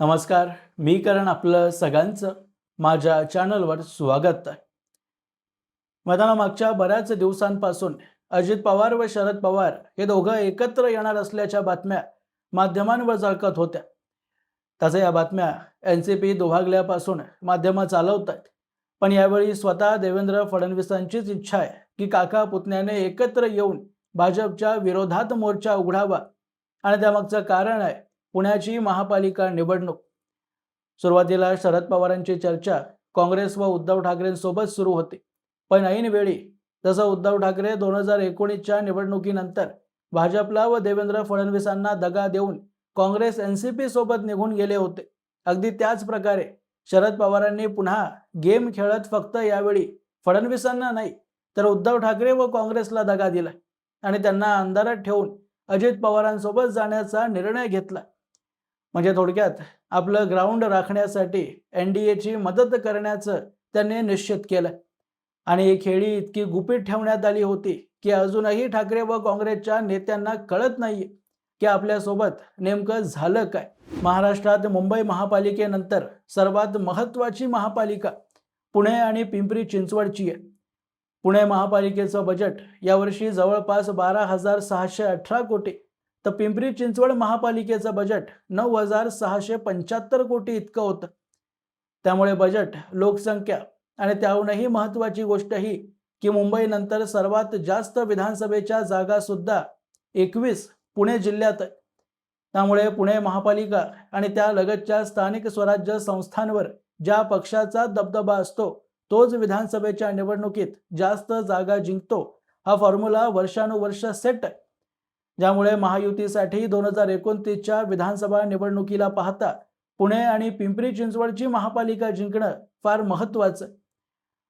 नमस्कार, मी करण आपलं सगळ्यांचं माझ्या चॅनलवर स्वागत आहे. मागच्या बऱ्याच दिवसांपासून अजित पवार व शरद पवार हे दोघं एकत्र येणार असल्याच्या बातम्या माध्यमांवर झळकत होत्या. तसं या बातम्या NCP दुभागल्यापासून माध्यमं चालवत आहेत. पण यावेळी स्वतः देवेंद्र फडणवीसांचीच इच्छा आहे की काका पुतण्याने एकत्र येऊन भाजपच्या विरोधात मोर्चा उघडावा आणि त्यामागचं कारण आहे पुण्याची महापालिका निवडणूक. सुरुवातीला शरद पवारांची चर्चा काँग्रेस व उद्धव ठाकरेंसोबत सुरू होती. पण ऐन वेळी जसं उद्धव ठाकरे 2019च्या निवडणुकीनंतर भाजपला व देवेंद्र फडणवीसांना दगा देऊन काँग्रेस NCP सोबत निघून गेले होते, अगदी त्याच प्रकारे शरद पवारांनी पुन्हा गेम खेळत फक्त यावेळी फडणवीसांना नाही तर उद्धव ठाकरे व काँग्रेसला दगा दिला आणि त्यांना अंधारात ठेवून अजित पवारांसोबत जाण्याचा निर्णय घेतला. म्हणजे थोडक्यात आपलं ग्राउंड राखण्यासाठी NDAची मदत करण्याचं त्यांनी निश्चित केलं. आणि ही खेळी इतकी गुपित ठेवण्यात आली होती की अजूनही ठाकरे व काँग्रेसच्या नेत्यांना कळत नाहीये की आपल्यासोबत नेमकं झालं काय. महाराष्ट्रात मुंबई महापालिकेनंतर सर्वात महत्त्वाची महापालिका पुणे आणि पिंपरी चिंचवडची आहे. पुणे महापालिकेचं बजेट यावर्षी जवळपास 12,618 कोटी तर पिंपरी चिंचवड महापालिकेचं बजेट 9,675 कोटी इतकं होतं. त्यामुळे बजेट, लोकसंख्या आणि त्याहूनही महत्त्वाची गोष्ट ही की मुंबईनंतर सर्वात जास्त विधानसभेच्या जागा सुद्धा 21 पुणे जिल्ह्यात आहेत. त्यामुळे पुणे महापालिका आणि त्या लगतच्या स्थानिक स्वराज्य संस्थांवर ज्या पक्षाचा दबदबा असतो तोच विधानसभेच्या निवडणुकीत जास्त जागा जिंकतो, हा फॉर्म्युला वर्षानुवर्ष सेट आहे. ज्यामुळे महायुतीसाठी 2029च्या विधानसभा निवडणुकीला पाहता पुणे आणि पिंपरी चिंचवडची महापालिका जिंकणं फार महत्त्वाचं.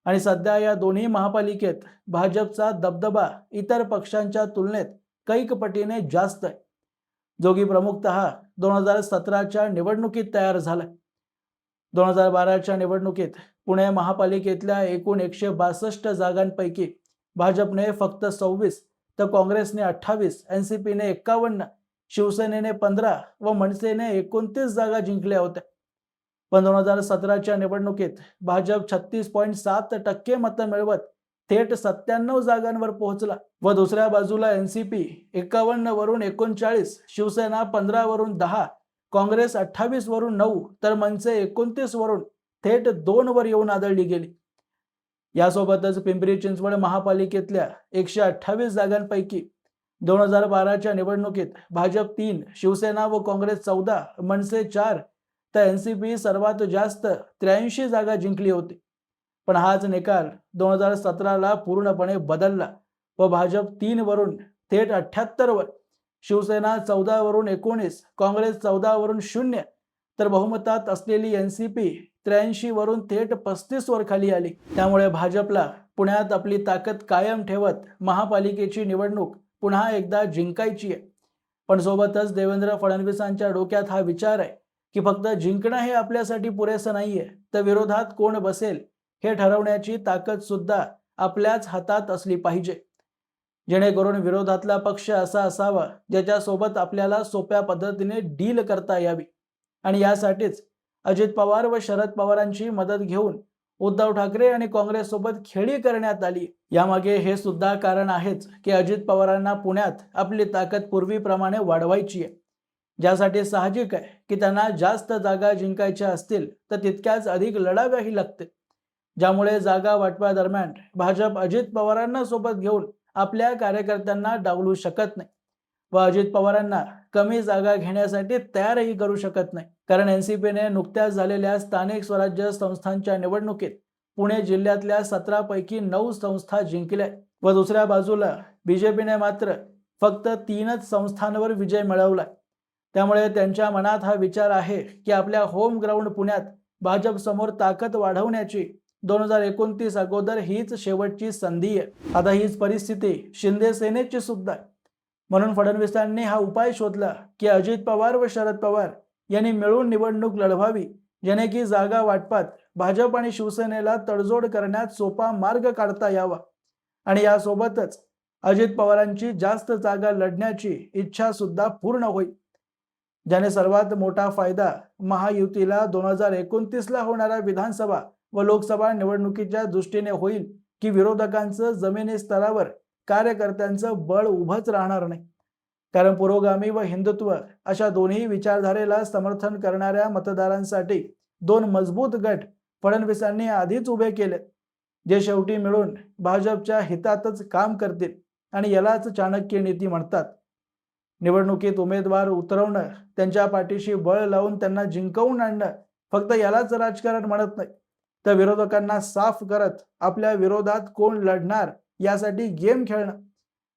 आणि सध्या या दोन्ही महापालिकेत भाजपचा दबदबा इतर पक्षांच्या तुलनेत कैक पटीने जास्त आहे, जो की प्रमुखतः 2017च्या निवडणुकीत तयार झाला. 2012च्या निवडणुकीत पुणे महापालिकेतल्या एकूण 162 जागांपैकी भाजपने फक्त 26 तर काँग्रेसने 28, NCPने 51, शिवसेनेने 15 व मनसेने 29 जागा जिंकल्या होत्या. पण 2017च्या निवडणुकीत भाजप 36.7% मतं मिळवत थेट 97 जागांवर पोहोचला व दुसऱ्या बाजूला NCP 51 वरून 39, शिवसेना 15 वरून 10, काँग्रेस 28 वरून 9 तर मनसे 29 वरून थेट 2 वर येऊन आदळली गेली. यासोबतच पिंपरी चिंचवड महापालिकेतल्या 128 जागांपैकी 2012च्या निवडणुकीत भाजप 3, शिवसेना व काँग्रेस 14, मनसे 4 तर NCP सर्वात जास्त 83 जागा जिंकली होती. पण हाच निकाल 2017ला पूर्णपणे बदलला व भाजप 3 वरून थेट 78 वर, शिवसेना 14 वरून 19, काँग्रेस 14 वरून 0 तर बहुमतात असलेली NCP 83 वरून थेट 35 वर खाली आली. त्यामुळे भाजपला पुण्यात आपली ताकद कायम ठेवत महापालिकेची निवडणूक पुन्हा एकदा जिंकायची आहे. पण सोबतच देवेंद्र फडणवीसांच्या डोक्यात हा विचार आहे की फक्त जिंकणं हे आपल्यासाठी पुरेसं नाहीये, तर विरोधात कोण बसेल हे ठरवण्याची ताकद सुद्धा आपल्याच हातात असली पाहिजे, जेणेकरून विरोधातला पक्ष असा असावा ज्याच्यासोबत आपल्याला सोप्या पद्धतीने डील करता यावी. आणि यासाठीच अजित पवार व शरद पवारांची मदत घेऊन उद्धव ठाकरे आणि काँग्रेस सोबत खेळी करण्यात आली. यामागे हे सुद्धा कारण आहेच की अजित पवारांना पुण्यात आपली ताकद पूर्वीप्रमाणे वाढवायची आहे, ज्यासाठी साहजिक आहे की त्यांना जास्त जागा जिंकायच्या असतील तर तितक्याच अधिक लढाव्याही लागतील. ज्यामुळे जागा वाटपादरम्यान भाजप अजित पवारांना सोबत घेऊन आपल्या कार्यकर्त्यांना डावलू शकत नाही व अजित पवारांना कमी जागा घेण्यासाठी तयारही करू शकत नाही. कारण NCPने नुकत्याच झालेल्या स्थानिक स्वराज्य संस्थांच्या निवडणुकीत पुणे जिल्ह्यातल्या 17 पैकी 9 संस्था जिंकल्या व दुसऱ्या बाजूला BJPने मात्र फक्त 3च संस्थांवर विजय मिळवला. त्यामुळे त्यांच्या मनात हा विचार आहे की आपल्या होम ग्राउंड पुण्यात भाजप समोर ताकद वाढवण्याची 2029 अगोदर हीच शेवटची संधी आहे. आता हीच परिस्थिती शिंदे सेनेची सुद्धा आहे. म्हणून फडणवीसांनी हा उपाय शोधला की अजित पवार व शरद पवार यांनी मिळून निवडणूक लढवावी, जेणे की जागा वाटपात भाजप आणि शिवसेनेला तडजोड करण्यात सोपा मार्ग काढता यावा आणि यासोबतच अजित पवारांची जास्त जागा लढण्याची इच्छा सुद्धा पूर्ण होईल. ज्याने सर्वात मोठा फायदा महायुतीला 2029ला होणाऱ्या विधानसभा व लोकसभा निवडणुकीच्या दृष्टीने होईल की विरोधकांचं जमिनी स्तरावर कार्यकर्त्यांचं बळ उभंच राहणार नाही. कारण पुरोगामी व हिंदुत्व अशा दोन्ही विचारधारेला समर्थन करणाऱ्या मतदारांसाठी दोन मजबूत गट फडणवीसांनी आधीच उभे केले, जे शेवटी मिळून भाजपच्या हितातच काम करतील आणि यालाच चाणक्य नीती म्हणतात. निवडणुकीत उमेदवार उतरवणं, त्यांच्या पाठीशी बळ लावून त्यांना जिंकवून आणणं फक्त यालाच राजकारण म्हणत नाही, तर विरोधकांना साफ करत आपल्या विरोधात कोण लढणार यासाठी गेम खेळणं,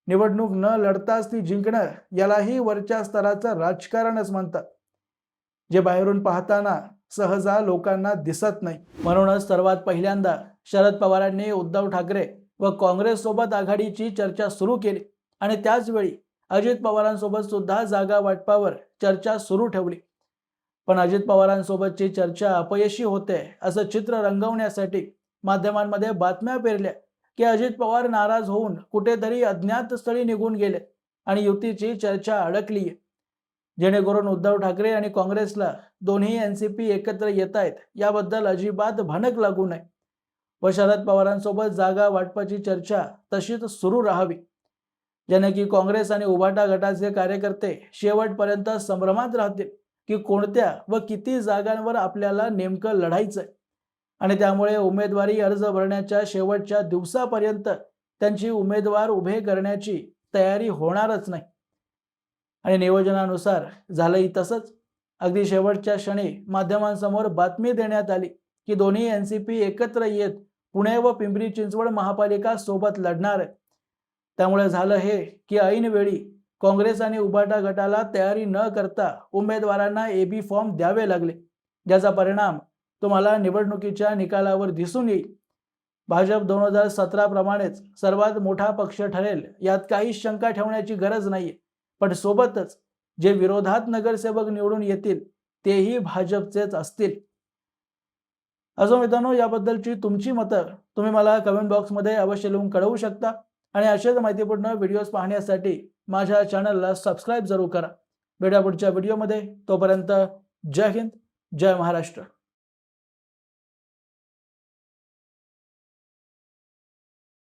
निवडणूक न लढताच ती जिंकणं यालाही वरच्या स्तराचं राजकारणच म्हणतात, जे बाहेरून पाहताना सहसा लोकांना दिसत नाही. म्हणूनच सर्वात पहिल्यांदा शरद पवारांनी उद्धव ठाकरे व काँग्रेस सोबत आघाडीची चर्चा सुरू केली आणि त्याच वेळी अजित पवारांसोबत सुद्धा जागा वाटपावर चर्चा सुरू ठेवली. पण अजित पवारांसोबतची चर्चा अपयशी होते असं चित्र रंगवण्यासाठी माध्यमांमध्ये बातम्या पेरल्या की अजित पवार नाराज होऊन कुठेतरी अज्ञात स्थळी निघून गेले आणि युतीची चर्चा अडकलीये, जेणेकरून उद्धव ठाकरे आणि काँग्रेसला दोन्ही एनसीपी एकत्र येत आहेत याबद्दल अजिबात भनक लागू नये व शरद पवारांसोबत जागा वाटपाची चर्चा तशीच सुरू राहावी, ज्याने की काँग्रेस आणि उभाटा गटाचे कार्यकर्ते शेवटपर्यंत संभ्रमात राहतील की कोणत्या व किती जागांवर आपल्याला नेमकं लढायचंय आणि त्यामुळे उमेदवारी अर्ज भरण्याच्या शेवटच्या दिवसापर्यंत त्यांची उमेदवार उभे करण्याची तयारी होणारच नाही. आणि नियोजनानुसार झालंही तसंच. अगदी शेवटच्या क्षणी माध्यमांसमोर बातमी देण्यात आली की दोन्ही एनसीपी एकत्र येत पुणे व पिंपरी चिंचवड महापालिका सोबत लढणार आहे. त्यामुळे झालं हे की ऐन वेळी काँग्रेस आणि उभाटा गटाला तयारी न करता उमेदवारांना एबी फॉर्म द्यावे लागले, ज्याचा परिणाम तुम्हाला निवडणुकीच्या निकालावर दिसून येईल. भाजप 2017 प्रमाणेच सर्वात मोठा पक्ष ठरेल यात काही शंका ठेवण्याची गरज नाहीये, पण सोबतच जे विरोधात नगरसेवक निवडून येतील तेही भाजपचेच असतील. असो मित्रांनो, याबद्दलची तुमची मतं तुम्ही मला कमेंट बॉक्समध्ये अवश्य लिहून कळवू शकता आणि अशाच माहितीपूर्ण व्हिडिओज पाहण्यासाठी माझ्या चॅनलला सबस्क्राईब जरूर करा. भेटूया पुढच्या व्हिडिओमध्ये. तोपर्यंत जय हिंद, जय महाराष्ट्र.